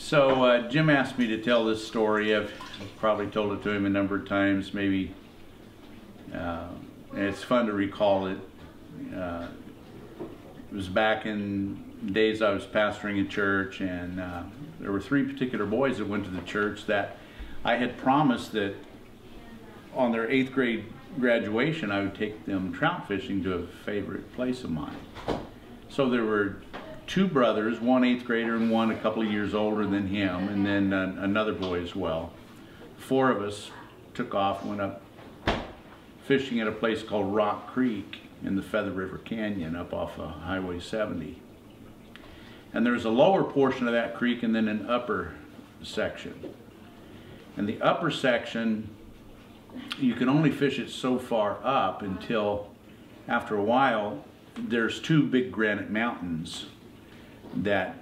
Jim asked me to tell this story. I've probably told it to him a number of times, maybe. And it's fun to recall it. It was back in days I was pastoring a church, and there were three particular boys that went to the church that I had promised that on their 8th grade graduation I would take them trout fishing to a favorite place of mine. So there were two brothers, one 8th grader and one a couple of years older than him, and then another boy as well. 4 of us took off, went up fishing at a place called Rock Creek in the Feather River Canyon up off of Highway 70. And there's a lower portion of that creek and then an upper section. And the upper section, you can only fish it so far up until after a while there's 2 big granite mountains that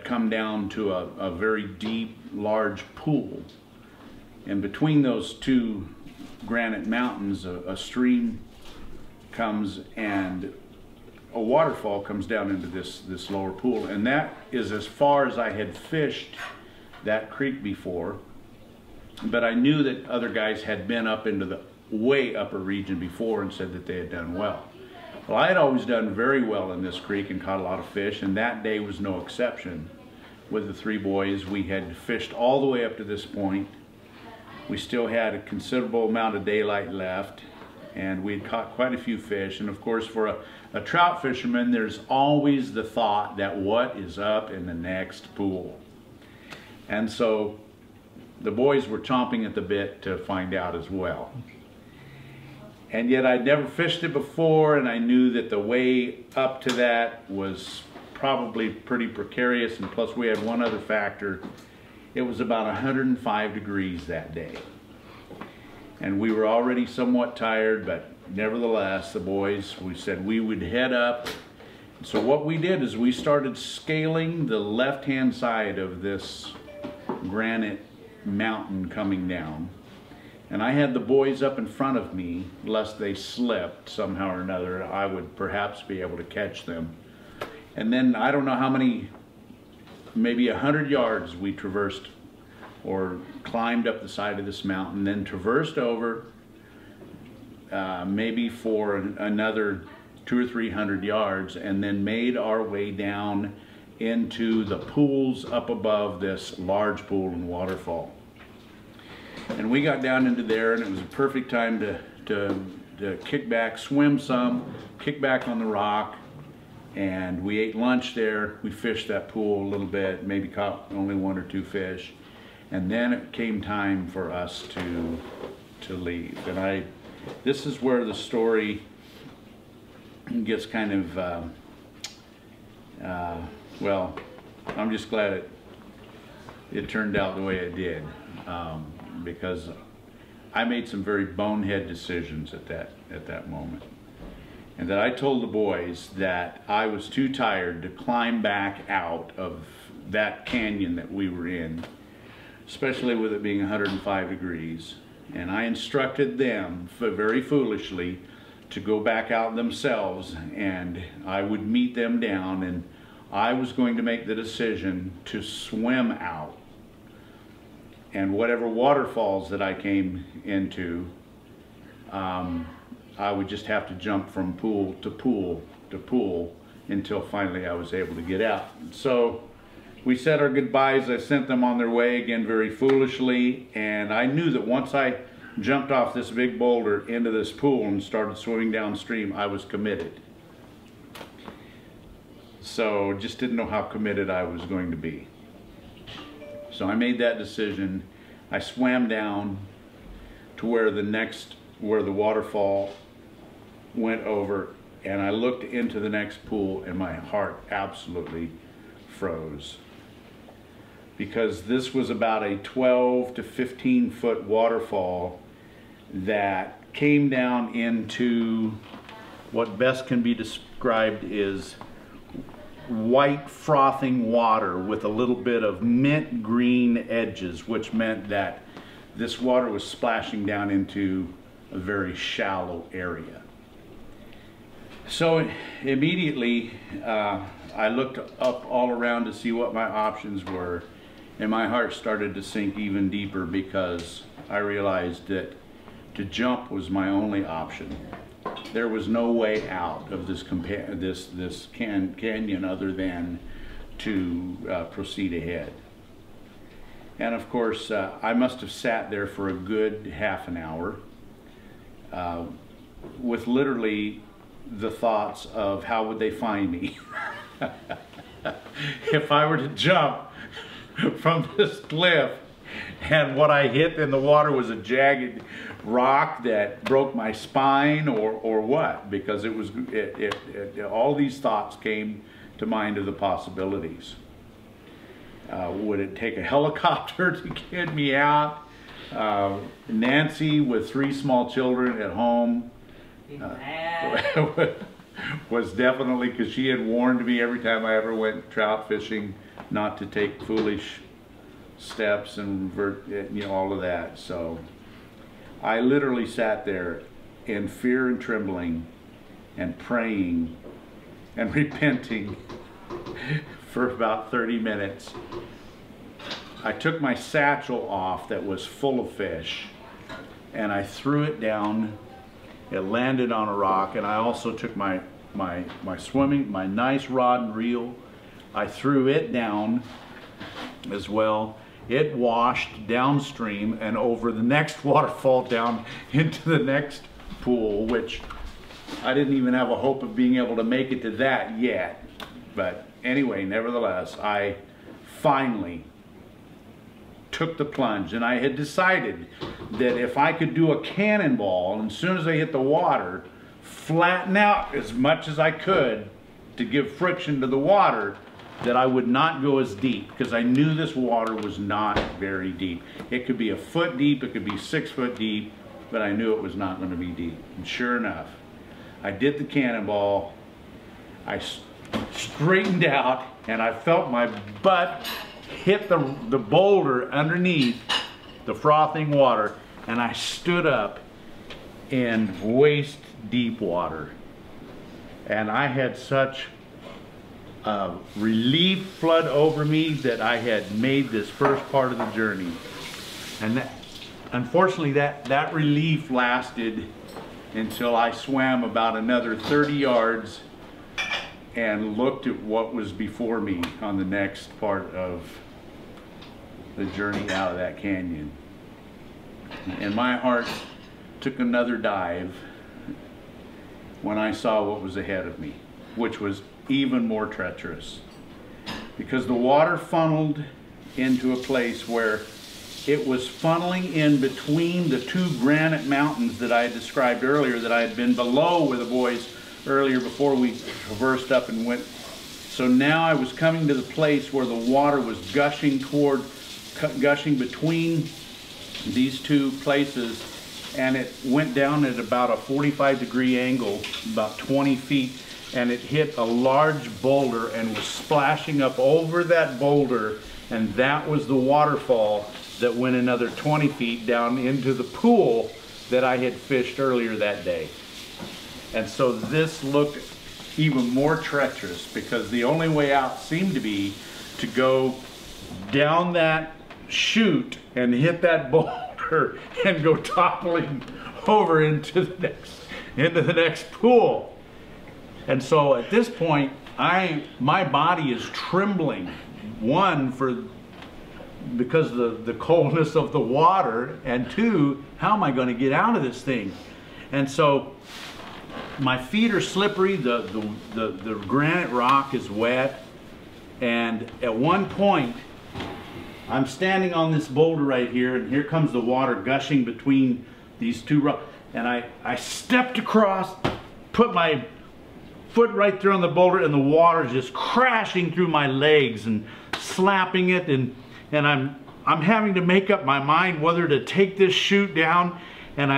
come down to a very deep, large pool. And between those 2 granite mountains, a stream comes and a waterfall comes down into this lower pool. And that is as far as I had fished that creek before. But I knew that other guys had been up into the way upper region before and said that they had done well. Well, I had always done very well in this creek and caught a lot of fish, and that day was no exception. With the 3 boys, we had fished all the way up to this point. We still had a considerable amount of daylight left, and we had caught quite a few fish. And of course, for a trout fisherman, there's always the thought that what is up in the next pool. And so the boys were chomping at the bit to find out as well. And yet I'd never fished it before, and I knew that the way up to that was probably pretty precarious, and plus we had one other factor. It was about 105 degrees that day. And we were already somewhat tired, but nevertheless, the boys, we said we would head up. So what we did is we started scaling the left-hand side of this granite mountain coming down. And I had the boys up in front of me, lest they slipped somehow or another. I would perhaps be able to catch them. And then I don't know how many, maybe 100 yards we traversed or climbed up the side of this mountain, then traversed over maybe for another 200 or 300 yards, and then made our way down into the pools up above this large pool and waterfall. And we got down into there, and it was a perfect time to kick back, swim some, kick back on the rock, and we ate lunch there. We fished that pool a little bit, maybe caught only 1 or 2 fish, and then it came time for us to leave. And this is where the story gets kind of well, I'm just glad it turned out the way it did. Because I made some very bonehead decisions at that moment. And that I told the boys that I was too tired to climb back out of that canyon that we were in, especially with it being 105 degrees. And I instructed them, very foolishly, to go back out themselves, and I would meet them down, and I was going to make the decision to swim out. And whatever waterfalls that I came into, I would just have to jump from pool to pool to pool until finally I was able to get out. So we said our goodbyes. I sent them on their way again very foolishly, and I knew that once I jumped off this big boulder into this pool and started swimming downstream, I was committed. So just didn't know how committed I was going to be. So I made that decision. I swam down to where the waterfall went over, and I looked into the next pool, and my heart absolutely froze. Because this was about a 12 to 15 foot waterfall that came down into what best can be described as white frothing water with a little bit of mint green edges, which meant that this water was splashing down into a very shallow area. So immediately I looked up all around to see what my options were, And my heart started to sink even deeper because I realized that to jump was my only option. There was no way out of this canyon other than to proceed ahead. And of course, I must have sat there for a good half an hour with literally the thoughts of how would they find me if I were to jump from this cliff and what I hit in the water was a jagged rock that broke my spine or what, because it was all these thoughts came to mind of the possibilities. Would it take a helicopter to get me out? Nancy with 3 small children at home was definitely, because she had warned me every time I ever went trout fishing not to take foolish steps and all of that. So I literally sat there in fear and trembling and praying and repenting for about 30 minutes. I took my satchel off that was full of fish and I threw it down. It landed on a rock, and I also took my nice rod and reel. I threw it down as well. It washed downstream and over the next waterfall down into the next pool, which I didn't even have a hope of being able to make it to that yet. But anyway, nevertheless, I finally took the plunge, and I had decided that if I could do a cannonball, and as soon as I hit the water, flatten out as much as I could to give friction to the water, that I would not go as deep, because I knew this water was not very deep. It could be a foot deep, it could be 6 foot deep, but I knew it was not going to be deep. And sure enough, I did the cannonball, I straightened out, and I felt my butt hit the boulder underneath the frothing water, and I stood up in waist deep water. And I had such relief flood over me that I had made this first part of the journey. And that, unfortunately, that relief lasted until I swam about another 30 yards and looked at what was before me on the next part of the journey out of that canyon. And my heart took another dive when I saw what was ahead of me, which was even more treacherous, because the water funneled into a place where it was funneling in between the 2 granite mountains that I had described earlier, that I had been below with the boys earlier before we traversed up and went. So now I was coming to the place where the water was gushing between these 2 places, and it went down at about a 45-degree angle, about 20 feet, and it hit a large boulder and was splashing up over that boulder, and that was the waterfall that went another 20 feet down into the pool that I had fished earlier that day. And so this looked even more treacherous, because the only way out seemed to be to go down that chute and hit that boulder and go toppling over into the next pool. And so at this point, my body is trembling, one, because of the coldness of the water, and 2, how am I going to get out of this thing? And so my feet are slippery, the granite rock is wet, and at one point I'm standing on this boulder right here, and here comes the water gushing between these 2 rocks, and I stepped across, put my foot right there on the boulder, and the water is just crashing through my legs and slapping it, and I'm having to make up my mind whether to take this chute down, and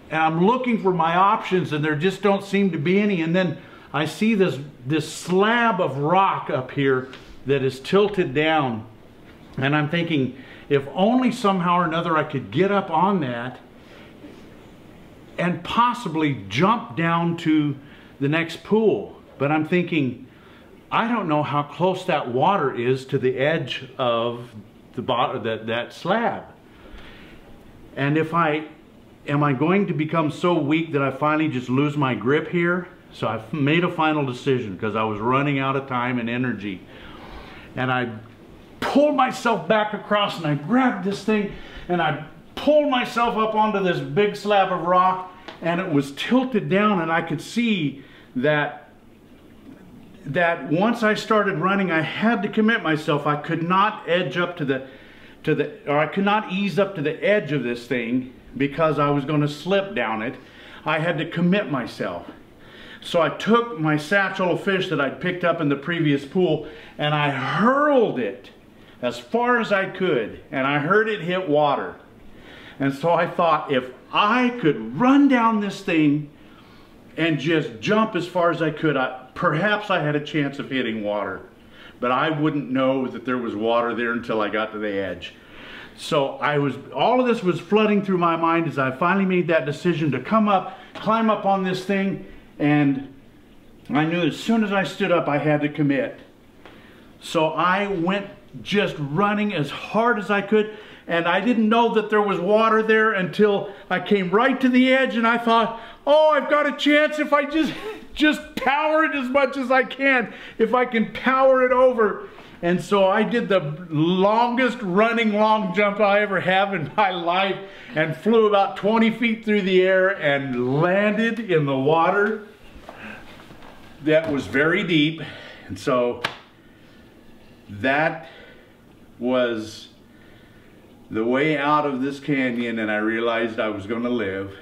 I'm looking for my options, and there just don't seem to be any. And then I see this slab of rock up here that is tilted down, and I'm thinking, if only somehow or another I could get up on that and possibly jump down to the next pool. But I'm thinking, I don't know how close that water is to the edge of the bottom, that slab. And am I going to become so weak that I finally just lose my grip here? So I made a final decision because I was running out of time and energy. And I pulled myself back across and I grabbed this thing and I pulled myself up onto this big slab of rock, and it was tilted down, and I could see that once I started running, I had to commit myself. I could not edge up or I could not ease up to the edge of this thing because I was going to slip down it. I had to commit myself. So I took my satchel of fish that I'd picked up in the previous pool and I hurled it as far as I could, and I heard it hit water. And so I thought, if I could run down this thing and just jump as far as I could, perhaps I had a chance of hitting water. But I wouldn't know that there was water there until I got to the edge. So all of this was flooding through my mind as I finally made that decision to climb up on this thing, and I knew as soon as I stood up I had to commit. So I went just running as hard as I could, and I didn't know that there was water there until I came right to the edge, and I thought, oh, I've got a chance if I just power it as much as I can, if I can power it over. And so I did the longest running long jump I ever have in my life and flew about 20 feet through the air and landed in the water that was very deep. And so that was the way out of this canyon, and I realized I was going to live.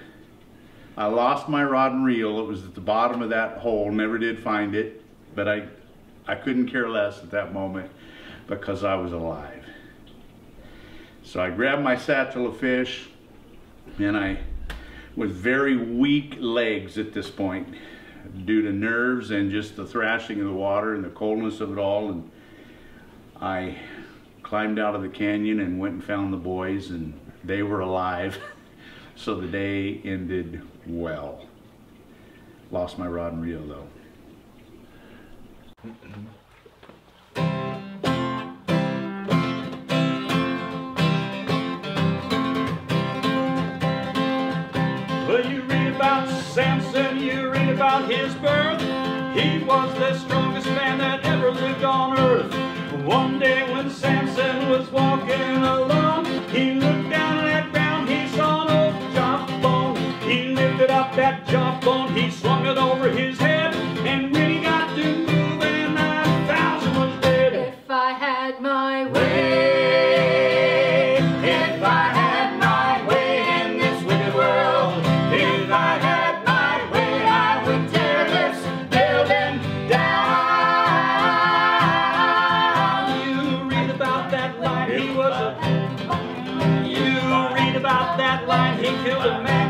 I lost my rod and reel. It was at the bottom of that hole, never did find it, but I couldn't care less at that moment because I was alive. So I grabbed my satchel of fish, and I, with very weak legs at this point, due to nerves and just the thrashing of the water and the coldness of it all, and I climbed out of the canyon and went and found the boys, and they were alive. So the day ended well. Lost my rod and reel though. Well, you read about Samson, you read about his birth. He was the strongest man that ever lived on earth. One day when Samson was walking along, he looked down at that ground, he saw an old jawbone. He lifted up that jawbone, he swung it over his head, and when he got to moving, 9,000 was dead. If I had my way, if I had my way in this wicked world, if I had my way, I would tear this building down. You read about that line, he was a... You read about that line, he killed a man.